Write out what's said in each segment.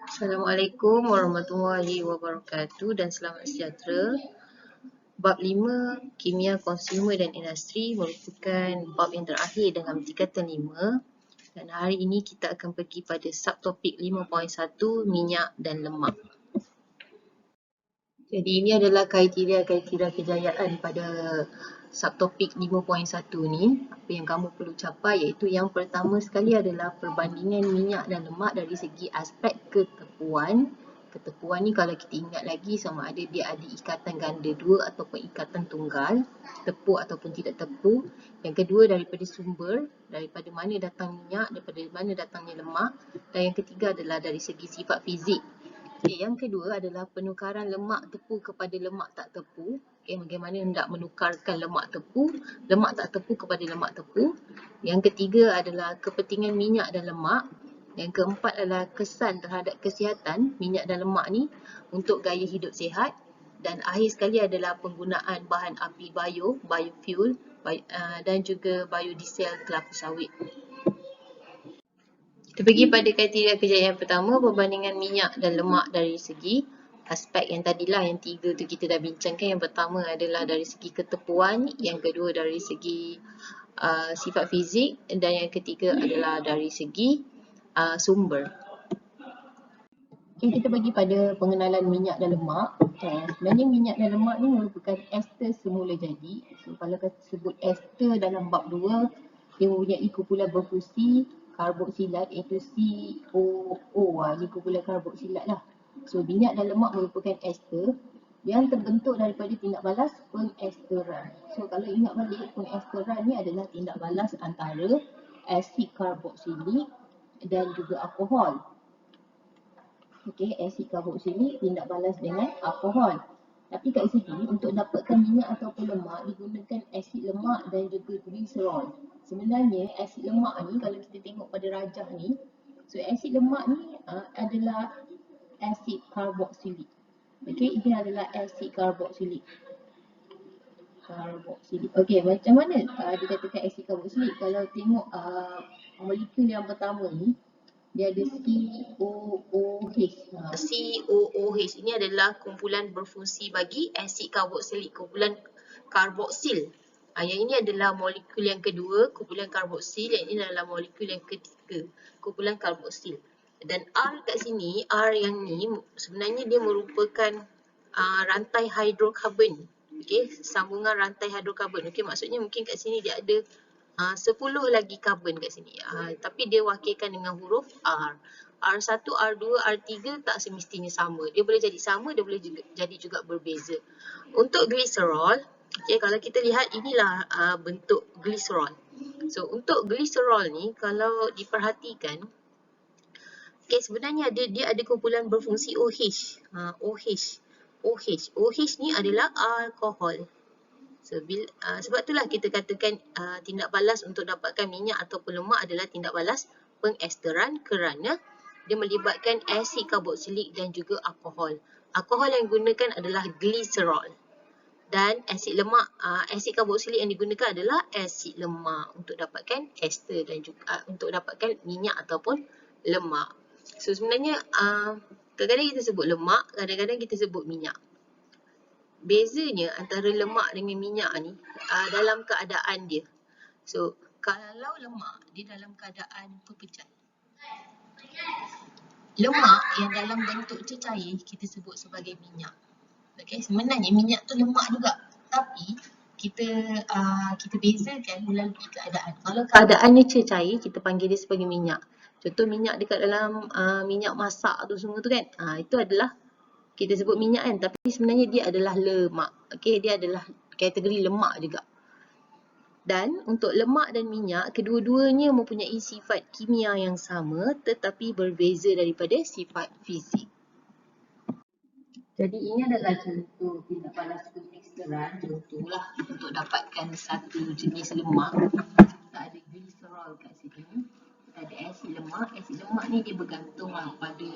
Assalamualaikum warahmatullahi wabarakatuh dan selamat sejahtera. Bab 5, Kimia Konsumer dan Industri merupakan bab yang terakhir dalam tingkatan 5. Dan hari ini kita akan pergi pada subtopik 5.1, minyak dan lemak. Jadi ini adalah kriteria-kriteria kejayaan pada subtopik 5.1 ni. Apa yang kamu perlu capai iaitu yang pertama sekali adalah perbandingan minyak dan lemak dari segi aspek ketepuan. Ketepuan ni kalau kita ingat lagi sama ada dia ada ikatan ganda dua ataupun ikatan tunggal, tepu ataupun tidak tepu. Yang kedua daripada sumber, daripada mana datang minyak, daripada mana datangnya lemak. Dan yang ketiga adalah dari segi sifat fizik. Yang kedua adalah penukaran lemak tepu kepada lemak tak tepu. Bagaimana hendak menukarkan lemak tak tepu kepada lemak tepu. Yang ketiga adalah kepentingan minyak dan lemak. Yang keempat adalah kesan terhadap kesihatan minyak dan lemak ni untuk gaya hidup sihat. Dan akhir sekali adalah penggunaan bahan api biofuel dan juga biodiesel kelapa sawit. Kita pergi pada kriteria kejayaan pertama, perbandingan minyak dan lemak dari segi aspek yang tadilah, yang tiga tu kita dah bincangkan. Yang pertama adalah dari segi ketepuan, yang kedua dari segi sifat fizik dan yang ketiga adalah dari segi sumber. Okay, kita pergi pada pengenalan minyak dan lemak. Sebenarnya minyak dan lemak ni merupakan ester semula jadi. So, kalau kita sebut ester dalam bab 2, dia mempunyai kumpulan berfungsi karboksilat iaitu COO. Ini kumpulan karboksilat lah. So, minyak dan lemak merupakan ester yang terbentuk daripada tindak balas pengesteran. So, kalau ingat balik, pengesteran ni adalah tindak balas antara asid karboksilik dan juga alkohol. Okey, asid karboksilik tindak balas dengan alkohol. Tapi kat sini untuk dapatkan minyak ataupun lemak digunakan asid lemak dan juga gliserol. Sebenarnya asid lemak ni kalau kita tengok pada rajah ni, so asid lemak ni adalah asid karboksilik. Okey, ini adalah asid karboksilik. Okey, macam mana dikatakan asid karboksilik? Kalau tengok molekul yang pertama ni, dia ada COOH. COOH ini adalah kumpulan berfungsi bagi asid karboksilik, kumpulan karboksil. Yang ini adalah molekul yang kedua, kumpulan karboksil. Yang ini adalah molekul yang ketiga, kumpulan karboksil. Dan R kat sini, R yang ni sebenarnya dia merupakan rantai hidrokarbon. Okey, sambungan rantai hidrokarbon. Okey, maksudnya mungkin kat sini dia ada 10 lagi karbon kat sini. Tapi dia wakilkan dengan huruf R. R1, R2, R3 tak semestinya sama. Dia boleh jadi sama, dia boleh juga jadi juga berbeza. Untuk gliserol, okay, kalau kita lihat inilah bentuk gliserol. So, untuk gliserol ni kalau diperhatikan, okay, sebenarnya dia ada kumpulan berfungsi OH. OH ni adalah alkohol. So, sebab itulah kita katakan tindak balas untuk dapatkan minyak ataupun lemak adalah tindak balas pengesteran kerana dia melibatkan asid karboksilik dan juga alkohol. Alkohol yang digunakan adalah gliserol. Dan asid lemak, asid karboksilik yang digunakan adalah asid lemak untuk dapatkan ester dan juga untuk dapatkan minyak ataupun lemak. So, sebenarnya kadang-kadang kita sebut lemak, kadang-kadang kita sebut minyak. Bezanya antara lemak dengan minyak ni dalam keadaan dia. So, kalau lemak dia dalam keadaan perpecahan. Lemak yang dalam bentuk cecair kita sebut sebagai minyak. Okey, sebenarnya minyak tu lemak juga. Tapi kita bezakan melalui keadaan. Kalau keadaannya cecair, kita panggil dia sebagai minyak. Contoh minyak dekat dalam minyak masak tu semua tu kan. Itu adalah kita sebut minyak kan, tapi sebenarnya dia adalah lemak. Okey, dia adalah kategori lemak juga. Dan untuk lemak dan minyak, kedua-duanya mempunyai sifat kimia yang sama tetapi berbeza daripada sifat fizik. Jadi ini adalah contoh tindak balas pengesteran. Contohlah untuk dapatkan satu jenis lemak. Kita ada gliserol kat sini. Ada asid lemak. Asid lemak ni dia bergantung pada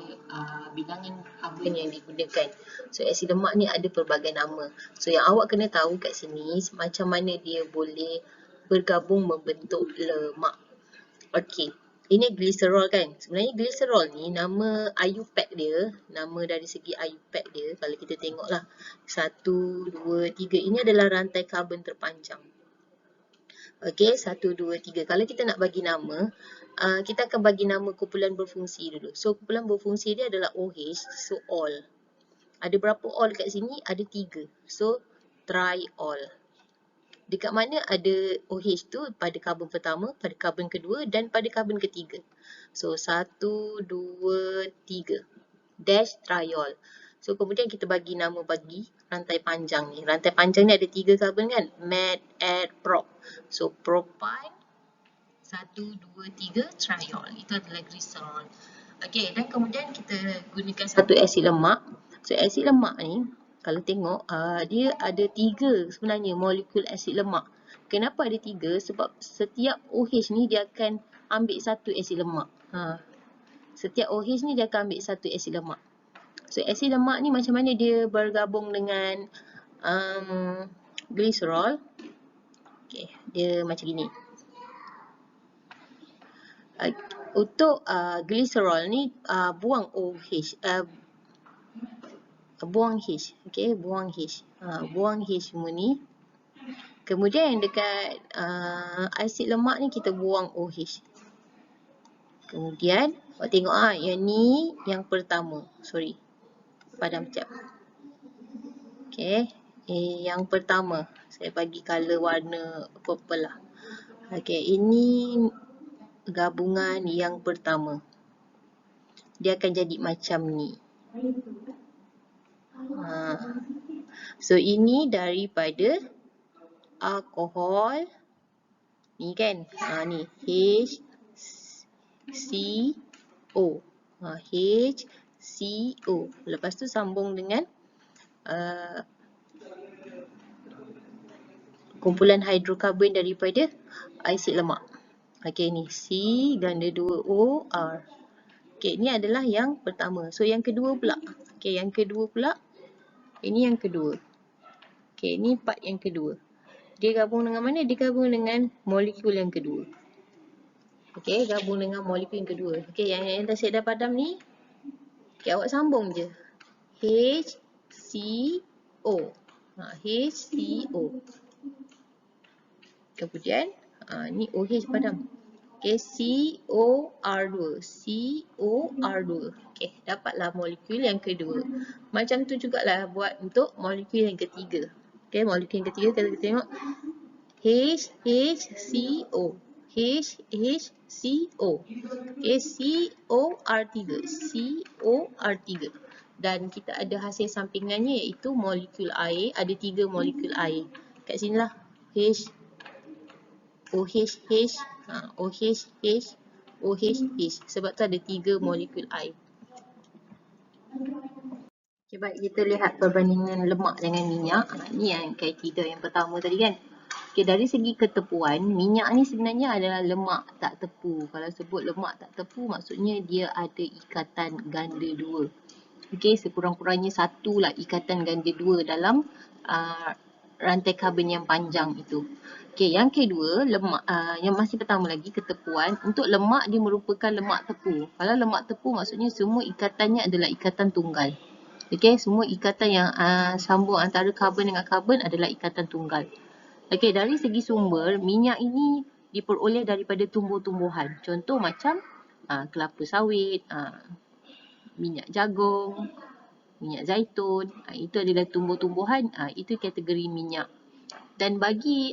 bilangan karbon yang digunakan. So asid lemak ni ada pelbagai nama. So yang awak kena tahu kat sini macam mana dia boleh bergabung membentuk lemak. Okey. Ini gliserol kan. Sebenarnya gliserol ni nama IUPAC dia, nama dari segi IUPAC dia kalau kita tengoklah 1, 2, 3 ini adalah rantai karbon terpanjang. Okey, 1, 2, 3. Kalau kita nak bagi nama, kita akan bagi nama kumpulan berfungsi dulu. So kumpulan berfungsi dia adalah OH, so all. Ada berapa all kat sini? Ada 3. So triol. Dekat mana ada OH tu? Pada karbon pertama, pada karbon kedua dan pada karbon ketiga. So 1, 2, 3. Dash triol. So kemudian kita bagi nama bagi rantai panjang ni. Rantai panjang ni ada 3 karbon kan? Met, add, prop. So propine 1, 2, 3 triol. Itu adalah gliserol. Okey, dan kemudian kita gunakan satu asid lemak. So asid lemak ni kalau tengok dia ada 3 sebenarnya molekul asid lemak. Kenapa ada 3? Sebab setiap OH ni dia akan ambil satu asid lemak. Setiap OH ni dia akan ambil satu asid lemak. So asid lemak ni macam mana dia bergabung dengan gliserol? Okay, dia macam gini. Untuk gliserol ni buang OH, buang H, okay, buang H, buang H semua ni. Kemudian dekat asid lemak ni kita buang OH. Kemudian awak tengok yang ni yang pertama. Sorry, padam sekejap. Okay, yang pertama saya bagi color warna purple lah. Okay, ini gabungan yang pertama. Dia akan jadi macam ni. So ini daripada alkohol ni kan, ni HCO, HCO. Lepas tu sambung dengan kumpulan hidrokarbon daripada asid lemak. Okey, ni C ganda 2O R. Okey, ni adalah yang pertama. So yang kedua pula. Okey, yang kedua pula. Ini yang kedua. Okey, ni part yang kedua. Dia gabung dengan mana? Dia gabung dengan molekul yang kedua. Okey, gabung dengan molekul yang kedua. Okey, yang dah saya dah padam ni. Okey, awak sambung je. HCO. HCO. Kemudian, ni OH padam. Okey, COR2. COR2. Okey, dapatlah molekul yang kedua. Macam tu jugalah buat untuk molekul yang ketiga. Okey, molekul yang ketiga kalau kita tengok HCO. HCO. Okey, COR3. COR3. Dan kita ada hasil sampingannya iaitu molekul air. Ada 3 molekul air. Kat sinilah OH, OH. Sebab tu ada 3 molekul air. Okay, baik, kita lihat perbandingan lemak dengan minyak. Ni yang kriteria yang pertama tadi kan. Okay, dari segi ketepuan, minyak ni sebenarnya adalah lemak tak tepu. Kalau sebut lemak tak tepu, maksudnya dia ada ikatan ganda 2. Okay, sekurang-kurangnya 1 lah ikatan ganda 2 dalam rantai karbon yang panjang itu. Okey, yang kedua, lemak, yang masih pertama lagi, ketepuan. Untuk lemak, dia merupakan lemak tepu. Kalau lemak tepu, maksudnya semua ikatannya adalah ikatan tunggal. Okey, semua ikatan yang sambung antara karbon dengan karbon adalah ikatan tunggal. Okey, dari segi sumber, minyak ini diperoleh daripada tumbuh-tumbuhan. Contoh macam kelapa sawit, minyak jagung, minyak zaitun, itu adalah tumbuh-tumbuhan, itu kategori minyak. Dan bagi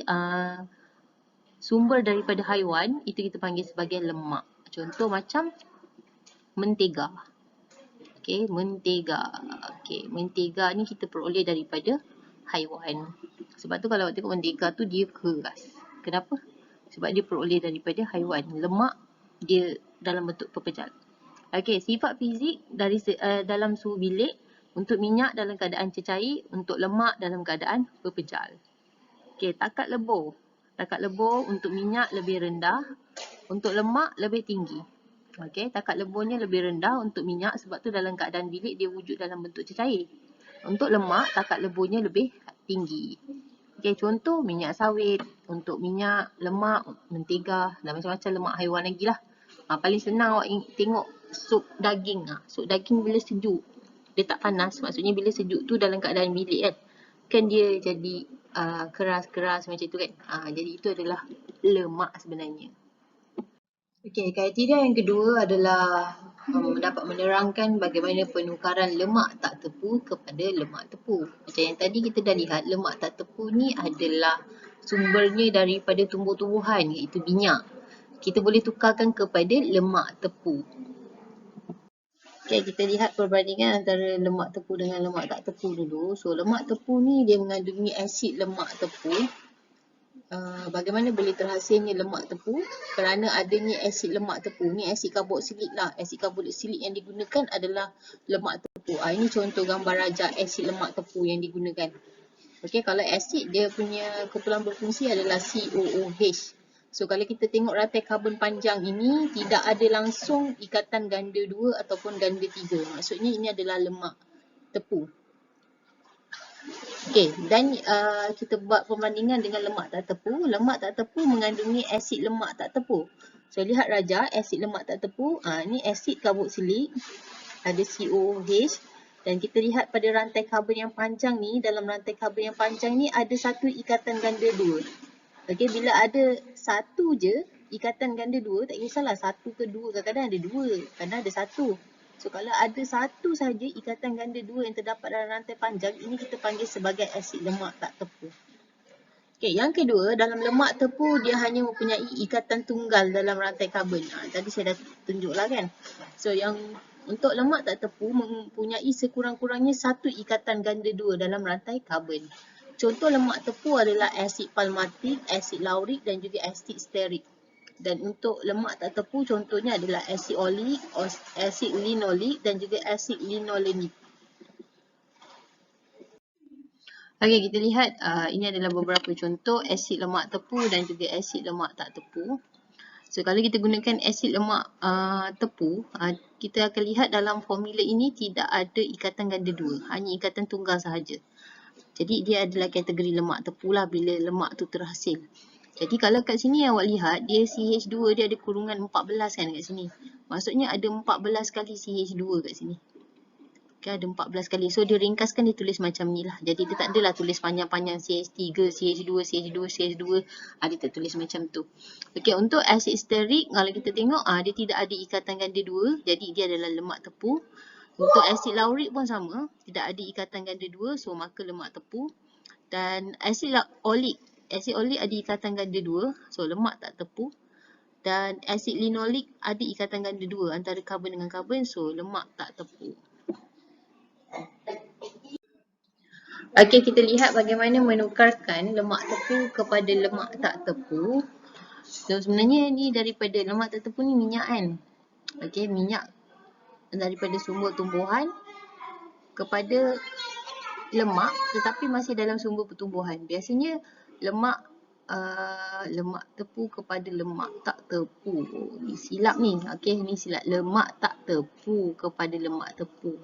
sumber daripada haiwan, itu kita panggil sebagai lemak. Contoh macam mentega. Okey, mentega. Okey, mentega ni kita peroleh daripada haiwan. Sebab tu kalau awak tengok mentega tu dia keras. Kenapa? Sebab dia peroleh daripada haiwan. Lemak dia dalam bentuk pepejal. Okey, sifat fizik dari dalam suhu bilik untuk minyak dalam keadaan cecair, untuk lemak dalam keadaan pepejal. Okey, takat lebur. Takat lebur untuk minyak lebih rendah, untuk lemak lebih tinggi. Okey, takat leburnya lebih rendah untuk minyak sebab tu dalam keadaan bilik dia wujud dalam bentuk cecair. Untuk lemak, takat leburnya lebih tinggi. Okey, contoh minyak sawit, untuk minyak, lemak, mentega dan macam-macam lemak haiwan lagi lah. Paling senang awak tengok sup daging. Sup daging bila sejuk, dia tak panas. Maksudnya bila sejuk tu dalam keadaan bilik kan, kan dia jadi keras-keras macam tu kan. Jadi itu adalah lemak sebenarnya. Okey, kriteria yang kedua adalah dapat menerangkan bagaimana penukaran lemak tak tepu kepada lemak tepu. Macam yang tadi kita dah lihat, lemak tak tepu ni adalah sumbernya daripada tumbuh-tumbuhan, iaitu minyak. Kita boleh tukarkan kepada lemak tepu. Okey, kita lihat perbandingan antara lemak tepu dengan lemak tak tepu dulu. So, lemak tepu ni dia mengandungi asid lemak tepu. Bagaimana boleh terhasilnya lemak tepu? Kerana adanya asid lemak tepu. Ni asid karboksilik lah. Asid karboksilik yang digunakan adalah lemak tepu. Ini contoh gambar rajah asid lemak tepu yang digunakan. Okey, kalau asid dia punya kumpulan berfungsi adalah COOH. So, kalau kita tengok rantai karbon panjang ini, tidak ada langsung ikatan ganda 2 ataupun ganda 3. Maksudnya ini adalah lemak tepu. Okey, dan kita buat perbandingan dengan lemak tak tepu. Lemak tak tepu mengandungi asid lemak tak tepu. So, lihat rajah asid lemak tak tepu. Ni asid karboksilik, ada COOH. Dan kita lihat pada rantai karbon yang panjang ni, dalam rantai karbon yang panjang ni ada satu ikatan ganda 2. Okey, bila ada satu je ikatan ganda 2, tak kisahlah satu ke dua, kadang-kadang ada dua, kadang ada satu. So, kalau ada satu saja ikatan ganda 2 yang terdapat dalam rantai panjang, ini kita panggil sebagai asid lemak tak tepu. Okey, yang kedua, dalam lemak tepu dia hanya mempunyai ikatan tunggal dalam rantai karbon. Tadi saya dah tunjuklah kan. So, yang untuk lemak tak tepu mempunyai sekurang-kurangnya satu ikatan ganda 2 dalam rantai karbon. Contoh lemak tepu adalah asid palmatik, asid laurik dan juga asid stearik. Dan untuk lemak tak tepu contohnya adalah asid olik, asid linolik dan juga asid linolenik. Okey, kita lihat ini adalah beberapa contoh asid lemak tepu dan juga asid lemak tak tepu. So, kalau kita gunakan asid lemak tepu, kita akan lihat dalam formula ini tidak ada ikatan ganda 2, hanya ikatan tunggal sahaja. Jadi, dia adalah kategori lemak tepu lah bila lemak tu terhasil. Jadi, kalau kat sini awak lihat, dia CH2 dia ada kurungan 14 kan kat sini. Maksudnya ada 14 kali CH2 kat sini. Okay, ada 14 kali. So, dia ringkaskan, dia tulis macam ni lah. Jadi, dia tak adalah tulis panjang-panjang CH3, CH2, CH2, CH2. Dia tak tulis macam tu. Okey, untuk asid stearik, kalau kita tengok, dia tidak ada ikatan ganda 2. Jadi, dia adalah lemak tepu. Untuk asid laurik pun sama. Tidak ada ikatan ganda 2. So, maka lemak tepu. Dan asid olik. Asid olik ada ikatan ganda 2. So, lemak tak tepu. Dan asid linolik ada ikatan ganda 2 antara karbon dengan karbon. So, lemak tak tepu. Okey, kita lihat bagaimana menukarkan lemak tepu kepada lemak tak tepu. So, sebenarnya ni daripada lemak tak tepu ni minyak kan. Okey, minyak daripada sumber tumbuhan kepada lemak tetapi masih dalam sumber pertumbuhan. Biasanya lemak tepu kepada lemak tak tepu. Ni silap ni. Okey, ni silap. Lemak tak tepu kepada lemak tepu.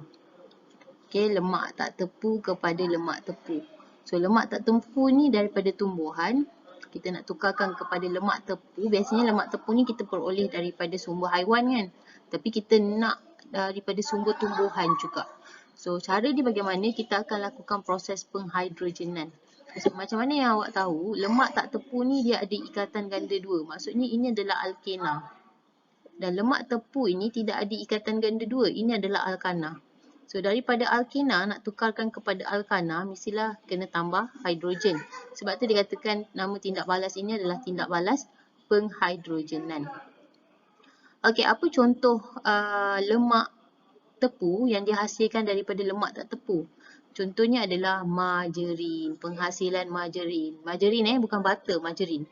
Okey, lemak tak tepu kepada lemak tepu. So, lemak tak tepu ni daripada tumbuhan. Kita nak tukarkan kepada lemak tepu. Biasanya lemak tepu ni kita peroleh daripada sumber haiwan kan. Tapi kita nak daripada sumber tumbuhan juga. So, cara dia bagaimana? Kita akan lakukan proses penghidrogenan. So, macam mana yang awak tahu? Lemak tak tepu ni dia ada ikatan ganda 2. Maksudnya ini adalah alkena. Dan lemak tepu ini tidak ada ikatan ganda 2. Ini adalah alkana. So, daripada alkena nak tukarkan kepada alkana, mestilah kena tambah hidrogen. Sebab tu dikatakan nama tindak balas ini adalah tindak balas penghidrogenan. Okey, apa contoh lemak tepu yang dihasilkan daripada lemak tak tepu? Contohnya adalah margarin, penghasilan margarin. Margarin bukan butter, margarin.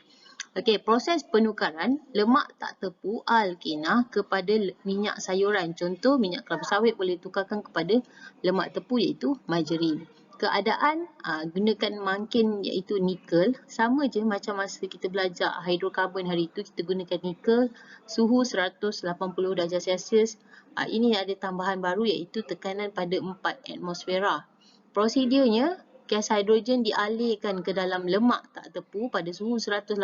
Okey, proses penukaran lemak tak tepu alkena kepada minyak sayuran. Contoh minyak kelapa sawit boleh tukarkan kepada lemak tepu iaitu margarin. Keadaan gunakan mangkin iaitu nikel. Sama je macam masa kita belajar hidrokarbon hari itu, kita gunakan nikel, suhu 180 darjah Celsius. Ini ada tambahan baru iaitu tekanan pada 4 atmosfera. Prosedurnya, gas hidrogen dialirkan ke dalam lemak tak tepu pada suhu 180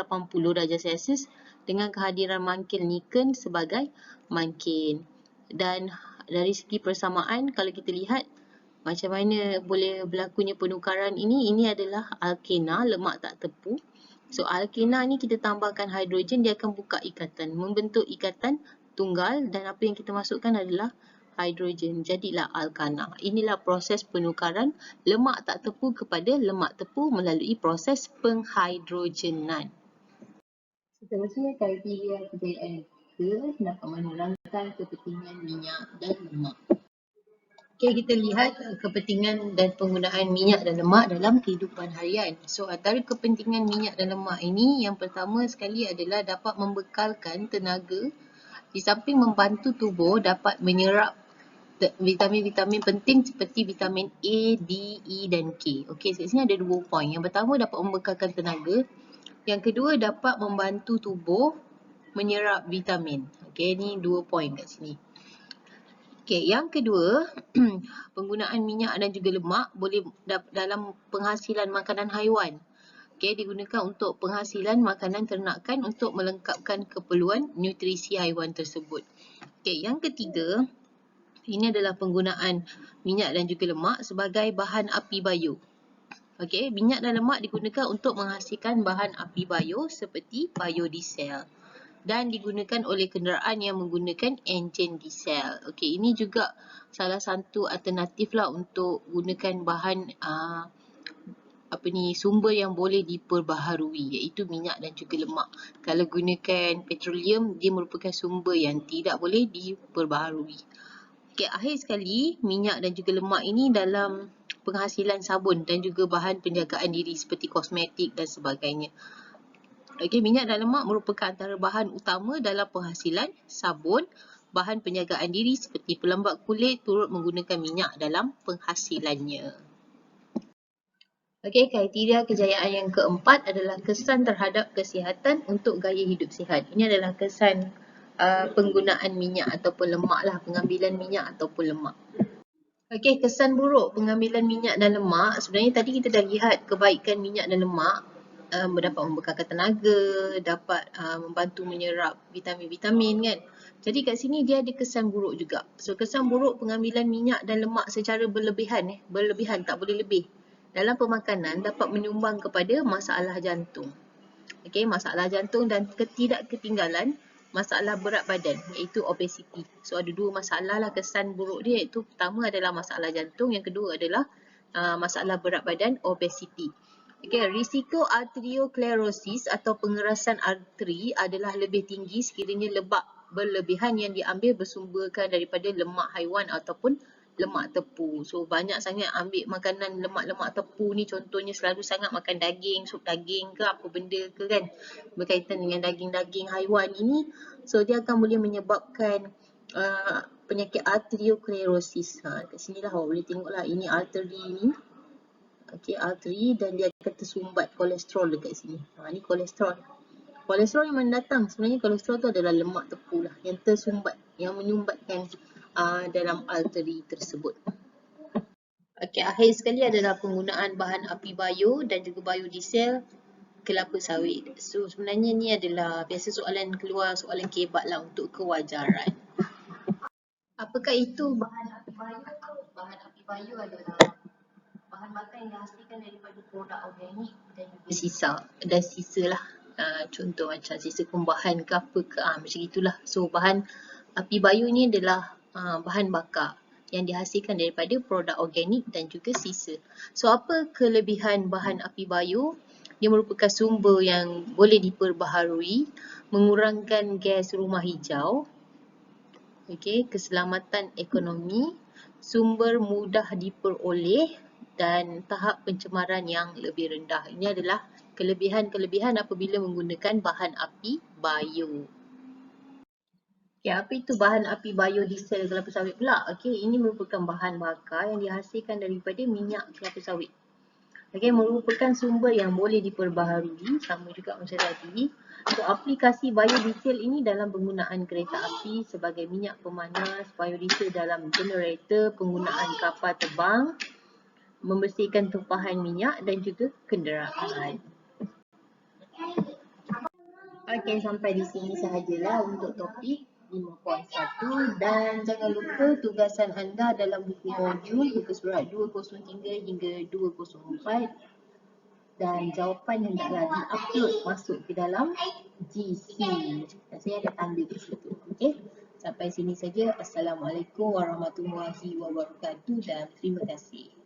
darjah Celsius dengan kehadiran mangkil niken sebagai mangkin. Dan dari segi persamaan, kalau kita lihat macam mana boleh berlakunya penukaran ini adalah alkena, lemak tak tepu. So alkena ni kita tambahkan hidrogen, dia akan buka ikatan, membentuk ikatan tunggal, dan apa yang kita masukkan adalah hidrogen, jadilah alkana. Inilah proses penukaran lemak tak tepu kepada lemak tepu melalui proses penghidrogenan. Seterusnya, kriteria kejayaan dapat menerangkan kepentingan minyak dan lemak. Okay, kita lihat kepentingan dan penggunaan minyak dan lemak dalam kehidupan harian. So, antara kepentingan minyak dan lemak ini, yang pertama sekali adalah dapat membekalkan tenaga, di samping membantu tubuh dapat menyerap vitamin-vitamin penting seperti vitamin A, D, E dan K. Okey, kat sini ada 2 poin. Yang pertama dapat membekalkan tenaga. Yang kedua dapat membantu tubuh menyerap vitamin. Okey, ni 2 poin kat sini. Okey, yang kedua, penggunaan minyak dan juga lemak boleh dalam penghasilan makanan haiwan. Okey, digunakan untuk penghasilan makanan ternakan untuk melengkapkan keperluan nutrisi haiwan tersebut. Okey, yang ketiga, ini adalah penggunaan minyak dan juga lemak sebagai bahan api bayu. Okey, minyak dan lemak digunakan untuk menghasilkan bahan api bayu seperti biodiesel dan digunakan oleh kenderaan yang menggunakan enjin diesel. Okey, ini juga salah satu alternatif lah untuk gunakan bahan sumber yang boleh diperbaharui, iaitu minyak dan juga lemak. Kalau gunakan petroleum, dia merupakan sumber yang tidak boleh diperbaharui. Okay, akhir sekali, minyak dan juga lemak ini dalam penghasilan sabun dan juga bahan penjagaan diri seperti kosmetik dan sebagainya. Okay, minyak dan lemak merupakan antara bahan utama dalam penghasilan sabun, bahan penjagaan diri seperti pelembap kulit turut menggunakan minyak dalam penghasilannya. Okay, kriteria kejayaan yang keempat adalah kesan terhadap kesihatan untuk gaya hidup sihat. Ini adalah kesan penggunaan minyak ataupun lemak lah, pengambilan minyak ataupun lemak. Okey, kesan buruk pengambilan minyak dan lemak. Sebenarnya tadi kita dah lihat kebaikan minyak dan lemak, dapat membekalkan tenaga, dapat membantu menyerap vitamin-vitamin kan. Jadi kat sini dia ada kesan buruk juga. So kesan buruk pengambilan minyak dan lemak secara berlebihan, tak boleh lebih. Dalam pemakanan dapat menyumbang kepada masalah jantung. Okey, masalah jantung dan ketidakketinggalan masalah berat badan, iaitu obesiti. So ada 2 masalah lah kesan buruk dia, iaitu pertama adalah masalah jantung, yang kedua adalah masalah berat badan, obesiti. Okey, risiko arteriosklerosis atau pengerasan arteri adalah lebih tinggi sekiranya lemak berlebihan yang diambil bersumberkan daripada lemak haiwan ataupun lemak tepu. So banyak sangat ambil makanan lemak-lemak tepu ni, contohnya selalu sangat makan daging, sup daging ke apa benda ke kan, berkaitan dengan daging-daging haiwan ini. So dia akan boleh menyebabkan penyakit arteriosklerosis. Kat sini lah awak boleh tengok lah, ini arteri ni. Okey, arteri, dan dia akan tersumbat kolesterol dekat sini. Ni kolesterol. Kolesterol yang mendatang, sebenarnya kolesterol tu adalah lemak tepu lah yang tersumbat, yang menyumbatkan dalam arteri tersebut. Okey, akhir sekali adalah penggunaan bahan api bayu dan juga biodiesel kelapa sawit. So sebenarnya ni adalah biasa soalan keluar, soalan kebat lah untuk kewajaran. Apakah itu bahan api bayu? Bahan api bayu adalah bahan bakar yang dihasilkan daripada produk organik dan juga sisa lah. Contoh macam sisa kumbahan ke apa ke, macam itulah. So bahan api bayu ni adalah bahan bakar yang dihasilkan daripada produk organik dan juga sisa. So apa kelebihan bahan api bayu? Dia merupakan sumber yang boleh diperbaharui, mengurangkan gas rumah hijau, keselamatan ekonomi, sumber mudah diperoleh dan tahap pencemaran yang lebih rendah. Ini adalah kelebihan-kelebihan apabila menggunakan bahan api bayu. Apa itu bahan api biodiesel kelapa sawit pula? Ini merupakan bahan bakar yang dihasilkan daripada minyak kelapa sawit. Merupakan sumber yang boleh diperbaharui, sama juga macam tadi. So, aplikasi biodiesel ini dalam penggunaan kereta api sebagai minyak pemanas, biodiesel dalam generator, penggunaan kapal terbang, membersihkan tumpahan minyak dan juga kenderaan. Okey, sampai di sini sahajalah untuk topik 5.1 dan jangan lupa tugasan anda dalam buku modul muka surat 203 hingga 204 dan jawapan hendaklah di-upload masuk ke dalam GC. Dan saya ada tanda di situ. Okey. Sampai sini saja. Assalamualaikum warahmatullahi wabarakatuh dan terima kasih.